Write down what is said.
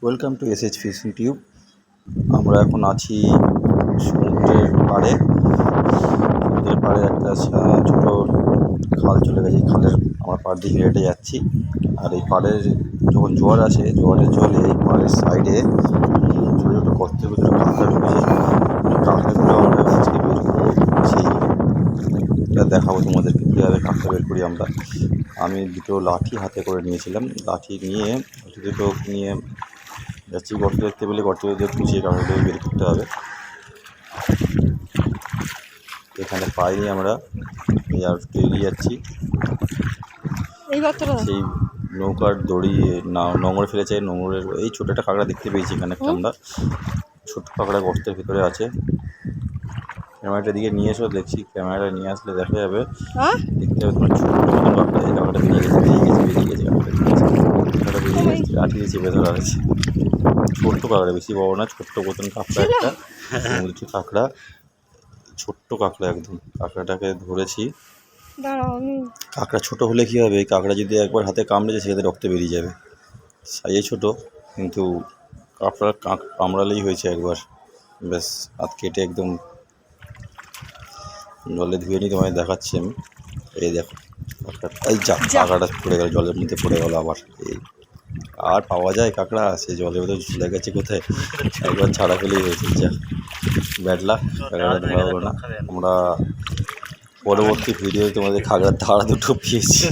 Welcome to SH fishing tube. আমরা এখন আছি সমুদ্রের পাড়ে। সমুদ্রের পাড়ে একটা ছোট খাল চলে গেছে। এই খালের আমরা পাড় দিয়ে হেঁটে হেঁটে যাচ্ছি। আর এই পাড়ের যখন জোয়ার আসে, জোয়ারের জলে এই পাড়ের সাইডে ছোটো ছোটো গর্তের ভিতরে কাঁকড়া ঢুকেছে। কাঁকড়াগুলো আমরা আজকে বের করবো, সেইটা দেখাবো তোমাদেরকে কীভাবে কাঁকড়া বের করি আমরা। আমি দুটো লাঠি হাতে করে নিয়েছিলাম। লাঠি নিয়ে দুটো নিয়ে যাচ্ছি। গর্ত দেখতে পেলে গর্ত দিয়ে খুঁচিয়ে কাঁকড়াগুলো বের করতে হবে। এখানে পাইনি আমরা, এই আর এগিয়ে যাচ্ছি। সেই নৌকার দড়ি নোঙর ফেলেছে, নোঙরের এই ছোটো একটা কাঁকড়া দেখতে পেয়েছি এখানে একটা আমরা। ছোট্ট কাঁকড়া গর্তের ভিতরে আছে। ক্যামেরাটার দিকে নিয়ে এসো, দেখছি ক্যামেরাটা নিয়ে আসলে দেখা যাবে, দেখতে হবে তোমার ছোট্ট মতন কাঁকড়া। এই কাঁকড়াটা বেরিয়ে গেছে কাঁকড়াটা বেরিয়ে গেছে, লাঠি দিয়ে চেপে ধরা হয়েছে। ছোট্ট কাঁকড়া, বেশি বড় না, ছোট্ট মতন কাঁকড়া একটা, সমুদ্রের কাঁকড়া, ছোট্ট কাঁকড়া একদম। কাঁকড়াটাকে ধরেছি। কাঁকড়া ছোট হলে কী হবে, কাঁকড়া যদি একবার হাতে কামড়েছে সেক্ষেত্রে রক্ত বেরিয়ে যাবে। সাইজে ছোট, কিন্তু কামড়ালেই হয়েছে একবার, ব্যাস হাত কেটে একদম জলে ধুয়ে নিয়ে তোমায় দেখাচ্ছি আমি। এই দেখো এই কাঁকড়াটা পড়ে গেল, জলের মধ্যে পড়ে গেল আবার। এই আর পাওয়া যায় কাঁকড়া? সে জলের মধ্যে ঝুলে গেছে কোথায়, একবার ছাড়া ফেলেই হয়েছে। যা ব্যাডলা, কাঁকড়াটা ধরা হলো না। আমরা পরবর্তী ভিডিওতে তোমাদের কাঁকড়ার ধারা দুটো পেয়েছি।